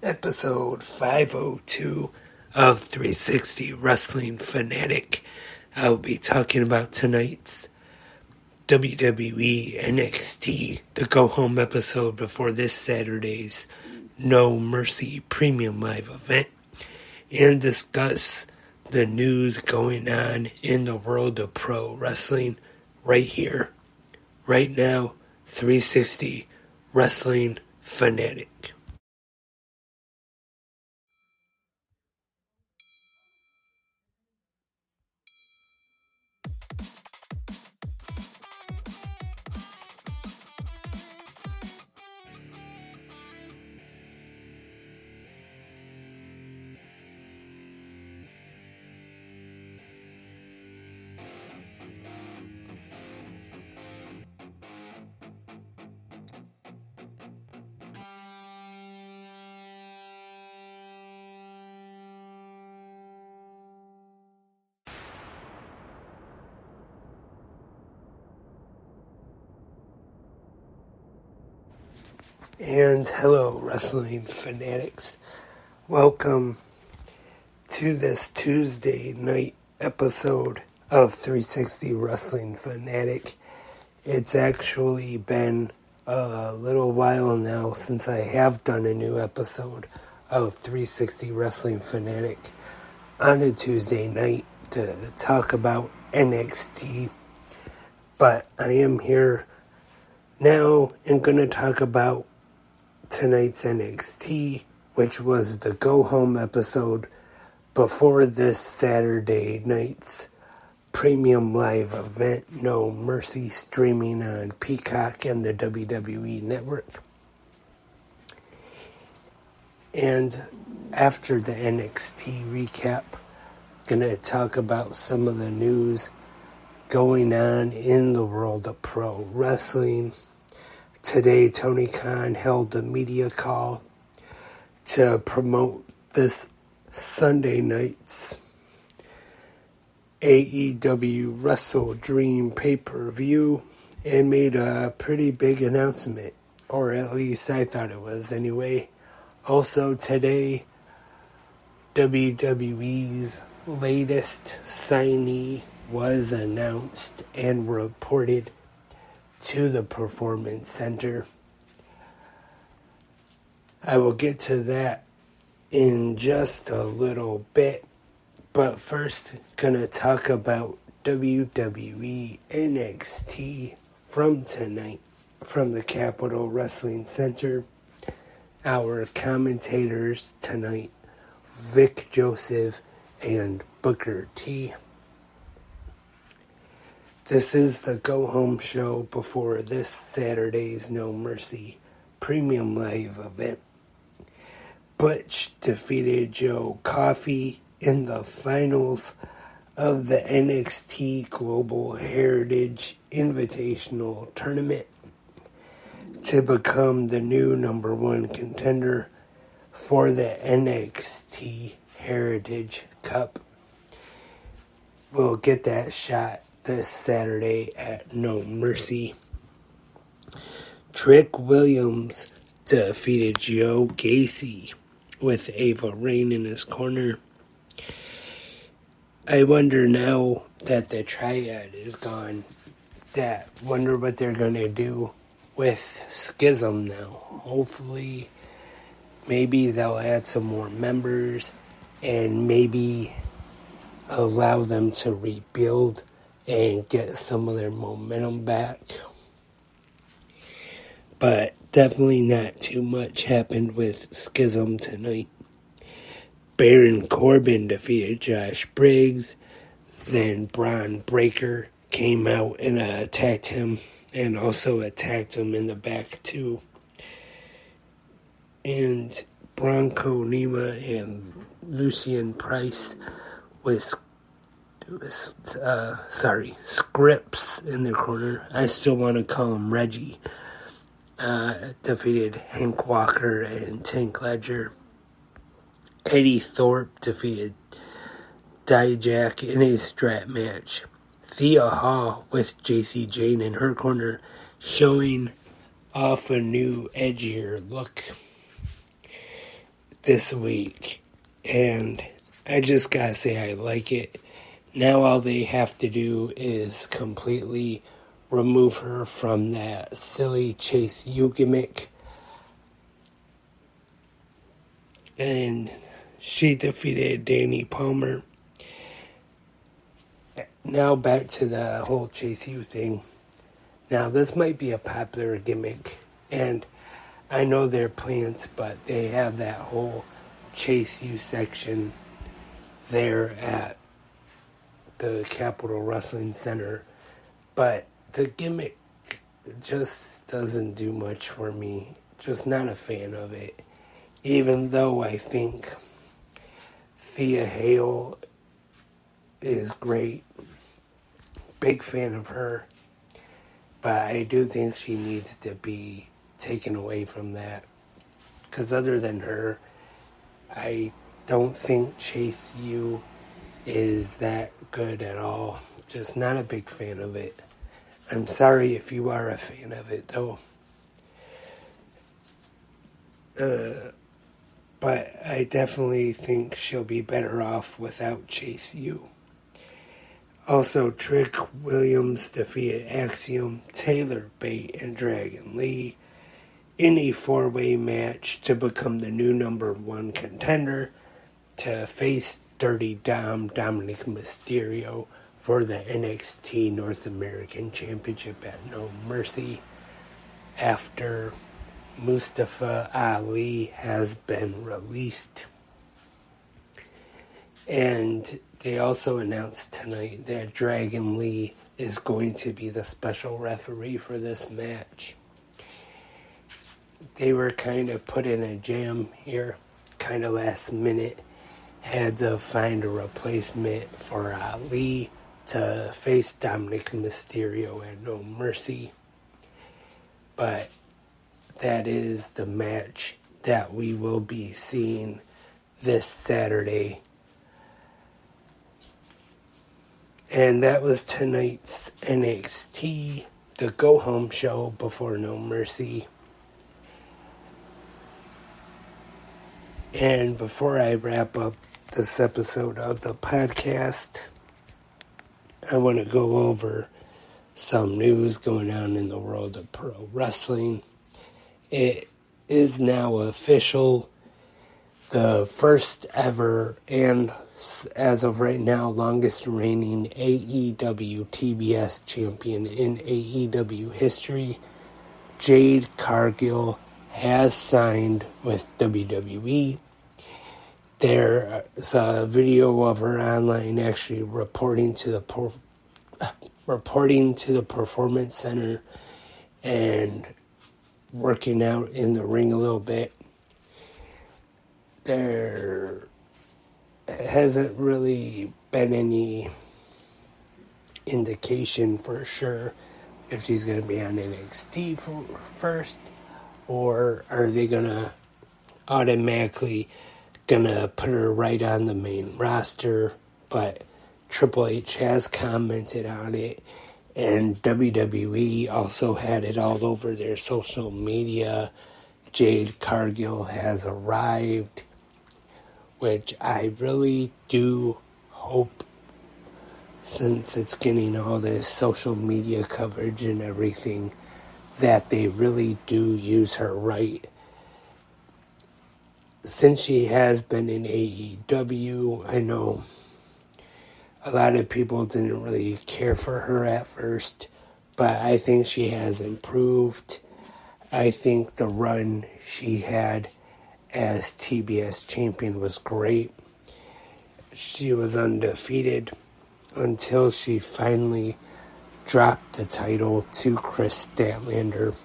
episode 502 of 360 Wrestling Fanatic. I'll be talking about tonight's WWE NXT, the go-home episode before this Saturday's No Mercy Premium Live event, and discuss the news going on in the world of pro wrestling right here, right now, 360 Wrestling Fanatic. And hello, wrestling fanatics. Welcome to this Tuesday night episode of 360 Wrestling Fanatic. It's actually been a little while now since I have done a new episode of 360 Wrestling Fanatic on a Tuesday night to talk about NXT. But I am here now and going to talk about tonight's NXT, which was the go-home episode before this Saturday night's premium live event, No Mercy, streaming on Peacock and the WWE Network. And after the NXT recap, I'm going to talk about some of the news going on in the world of pro wrestling. Today, Tony Khan held a media call to promote this Sunday night's AEW Wrestle Dream pay-per-view and made a pretty big announcement, or at least I thought it was anyway. Also today, WWE's latest signee was announced and reported to the Performance Center. I will get to that in just a little bit, but first gonna talk about WWE NXT from tonight from the Capitol Wrestling Center. Our commentators tonight, Vic Joseph and Booker T. This is the go-home show before this Saturday's No Mercy Premium Live event. Butch defeated Joe Coffey in the finals of the NXT Global Heritage Invitational Tournament to become the new number one contender for the NXT Heritage Cup. We'll get that shot this Saturday at No Mercy. Trick Williams defeated Joe Gacy with Ava Raine in his corner. I wonder now that the triad is gone, wonder what they're going to do with Schism now. Hopefully, maybe they'll add some more members and maybe allow them to rebuild and get some of their momentum back. But definitely not too much happened with Schism tonight. Baron Corbin defeated Josh Briggs. Then Braun Breaker came out and attacked him, and also attacked him in the back too. And Bronco Nima and Lucian Price Scripps in their corner. I still want to call him Reggie. Defeated Hank Walker and Tank Ledger. Eddie Thorpe defeated Dijak in a strap match. Thea Hall with JC Jane in her corner, showing off a new edgier look. this week, and I just gotta say I like it. Now all they have to do is completely remove her from that silly Chase U gimmick, and she defeated Danny Palmer. Now back to the whole Chase U thing. Now this might be a popular gimmick, and I know their plans, but they have that whole Chase U section there at the Capitol Wrestling Center. But the gimmick just doesn't do much for me. Just not a fan of it. Even though I think Thea Hale is great. Big fan of her. But I do think she needs to be taken away from that, because other than her, I don't think Chase U is that good at all. Just not a big fan of it. I'm sorry if you are a fan of it though. But I definitely think she'll be better off without Chase U. Also, Trick Williams defeated Axiom, Taylor Bate, and Dragon Lee in a 4-way match to become the new number 1 contender to face Dirty Dom, Dominic Mysterio, for the NXT North American Championship at No Mercy after Mustafa Ali has been released. And they also announced tonight that Dragon Lee is going to be the special referee for this match. They were kind of put in a jam here, kind of last minute. Had to find a replacement for Ali to face Dominic Mysterio at No Mercy. But that is the match that we will be seeing this Saturday. And that was tonight's NXT, the go-home show before No Mercy. And before I wrap up this episode of the podcast, I want to go over some news going on in the world of pro wrestling. It is now official. The first ever and, as of right now, longest reigning AEW TBS champion in AEW history, Jade Cargill, has signed with WWE. There's a video of her online actually reporting to the Performance Center and working out in the ring a little bit. There hasn't really been any indication for sure if she's going to be on NXT first, or are they going to automatically gonna put her right on the main roster. But Triple H has commented on it, and WWE also had it all over their social media. Jade Cargill has arrived, which I really do hope, since it's getting all this social media coverage and everything, that they really do use her right. Since she has been in AEW, I know a lot of people didn't really care for her at first, but I think she has improved. I think the run she had as TBS champion was great. She was undefeated until she finally dropped the title to Chris Statlander.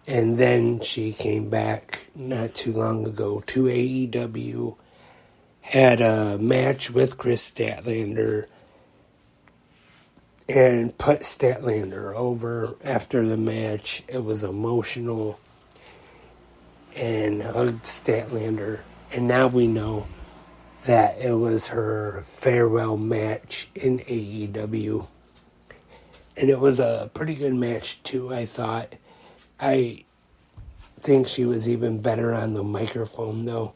And then she came back not too long ago to AEW, had a match with Chris Statlander, and put Statlander over. After the match, it was emotional, and hugged Statlander. And now we know that it was her farewell match in AEW. And it was a pretty good match too, I thought. I think she was even better on the microphone, though.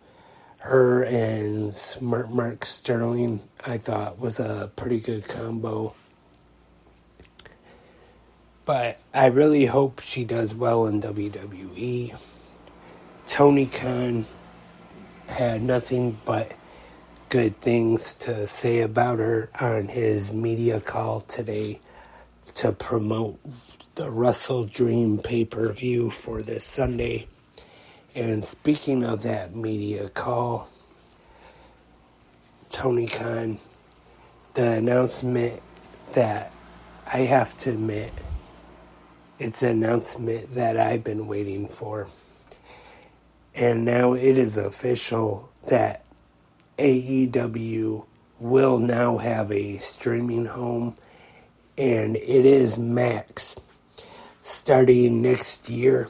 Her and Smart Mark Sterling, I thought, was a pretty good combo. But I really hope she does well in WWE. Tony Khan had nothing but good things to say about her on his media call today to promote the Wrestle Dream pay-per-view for this Sunday. And speaking of that media call, Tony Khan, the announcement that I have to admit, it's an announcement that I've been waiting for. And now it is official that AEW will now have a streaming home, and it is Max. Starting next year,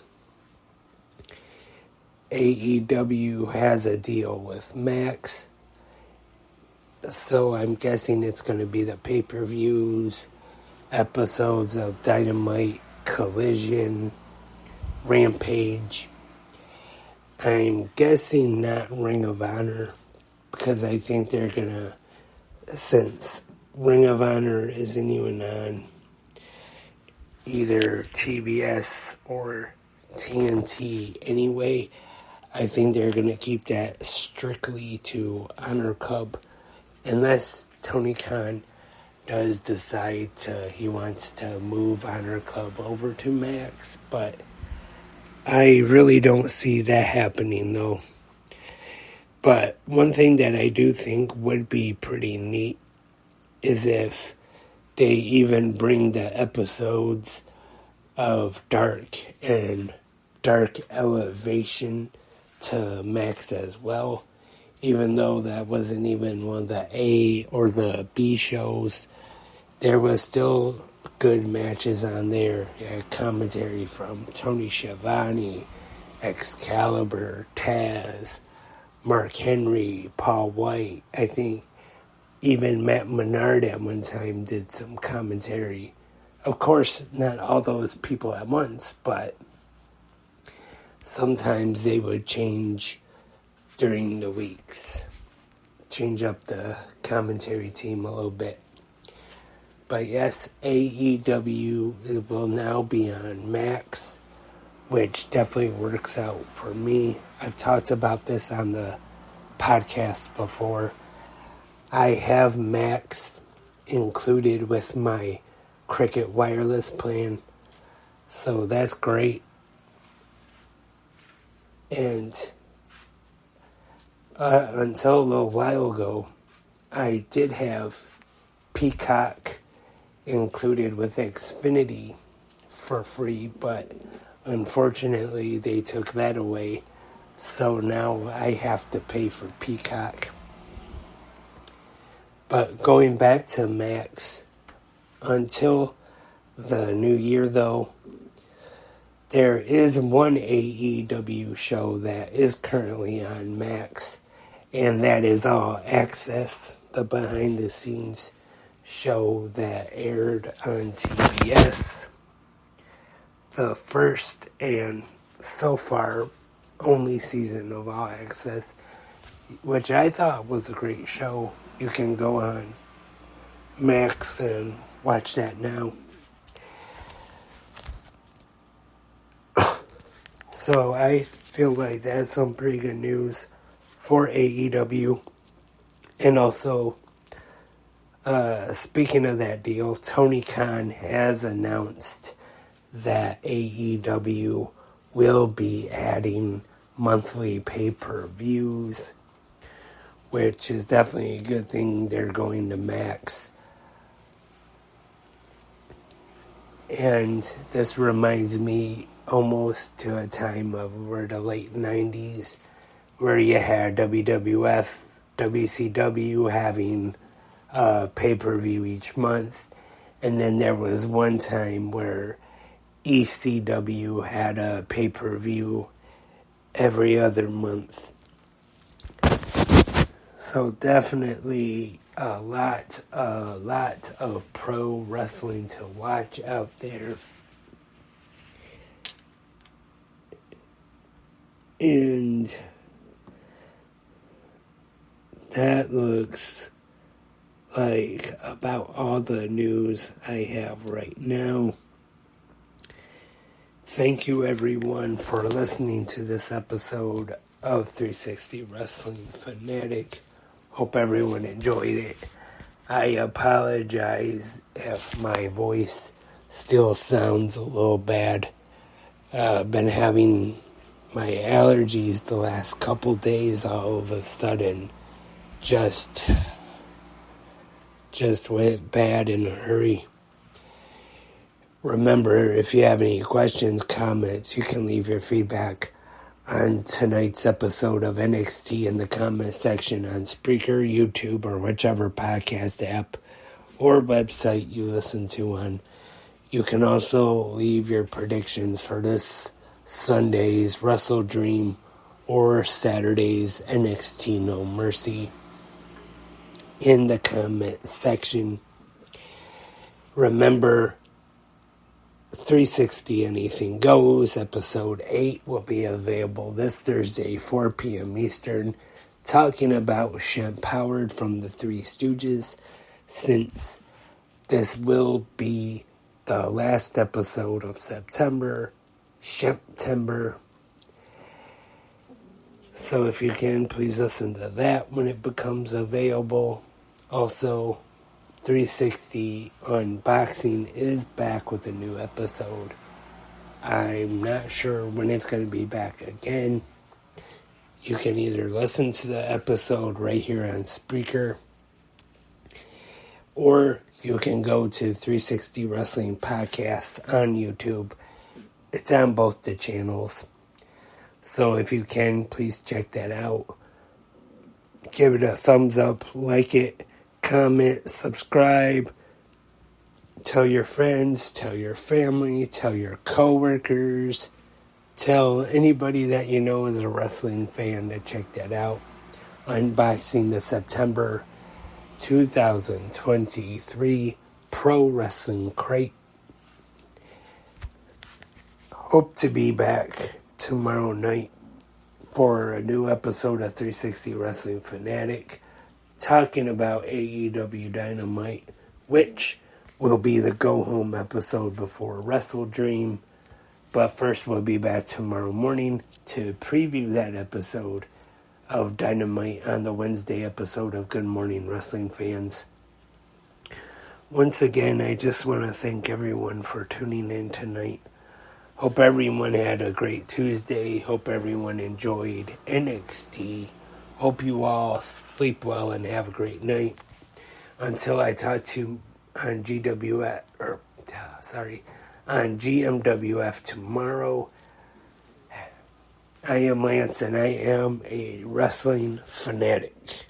AEW has a deal with Max, so I'm guessing it's going to be the pay-per-views, episodes of Dynamite, Collision, Rampage. I'm guessing not Ring of Honor, because I think they're going to, since Ring of Honor isn't even on either TBS or TNT anyway, I think they're going to keep that strictly to Honor Club, unless Tony Khan does decide he wants to move Honor Club over to Max, but I really don't see that happening though. But one thing that I do think would be pretty neat is if they even bring the episodes of Dark and Dark Elevation to Max as well, even though that wasn't even one of the A or the B shows. There was still good matches on there. Commentary from Tony Schiavone, Excalibur, Taz, Mark Henry, Paul White. I think even Matt Menard at one time did some commentary. Of course, not all those people at once, but sometimes they would change during the weeks. Change up the commentary team a little bit. But yes, AEW will now be on Max, which definitely works out for me. I've talked about this on the podcast before. I have Max included with my Cricket wireless plan, so that's great. And until a little while ago, I did have Peacock included with Xfinity for free, but unfortunately they took that away, so now I have to pay for Peacock. But going back to Max, until the new year though, there is one AEW show that is currently on Max, and that is All Access, the behind the scenes show that aired on TBS. The first and so far only season of All Access, which I thought was a great show. You can go on Max and watch that now. So I feel like that's some pretty good news for AEW. And also, speaking of that deal, Tony Khan has announced that AEW will be adding monthly pay-per-views, which is definitely a good thing. They're going to Max. And this reminds me almost to a time of where the late 90s, where you had WWF, WCW having a pay-per-view each month. And then there was one time where ECW had a pay-per-view every other month. So definitely a lot of pro wrestling to watch out there. And that looks like about all the news I have right now. Thank you everyone for listening to this episode of 360 Wrestling Fanatic. Hope everyone enjoyed it. I apologize if my voice still sounds a little bad. I've been having my allergies the last couple days all of a sudden. Just went bad in a hurry. Remember, if you have any questions, comments, you can leave your feedback on tonight's episode of NXT in the comment section on Spreaker, YouTube, or whichever podcast app or website you listen to on. You can also leave your predictions for this Sunday's Wrestle Dream or Saturday's NXT No Mercy in the comment section. Remember, 360 Anything Goes, Episode 8 will be available this Thursday, 4 p.m. Eastern, talking about Shemp Howard from the Three Stooges, since this will be the last episode of September. So if you can, please listen to that when it becomes available. Also, 360 Unboxing is back with a new episode. I'm not sure when it's going to be back again. You can either listen to the episode right here on Spreaker, or you can go to 360 Wrestling Podcast on YouTube. It's on both the channels. So if you can, please check that out. Give it a thumbs up, like it, comment, subscribe. Tell your friends, tell your family, tell your coworkers. Tell anybody that you know is a wrestling fan to check that out. Unboxing the September 2023 Pro Wrestling Crate. Hope to be back tomorrow night for a new episode of 360 Wrestling Fanatic, talking about AEW Dynamite, which will be the go-home episode before Wrestle Dream. But first, we'll be back tomorrow morning to preview that episode of Dynamite on the Wednesday episode of Good Morning Wrestling Fans. Once again, I just want to thank everyone for tuning in tonight. Hope everyone had a great Tuesday. Hope everyone enjoyed NXT. Hope you all sleep well and have a great night. Until I talk to you on on GMWF tomorrow. I am Lance, and I am a wrestling fanatic.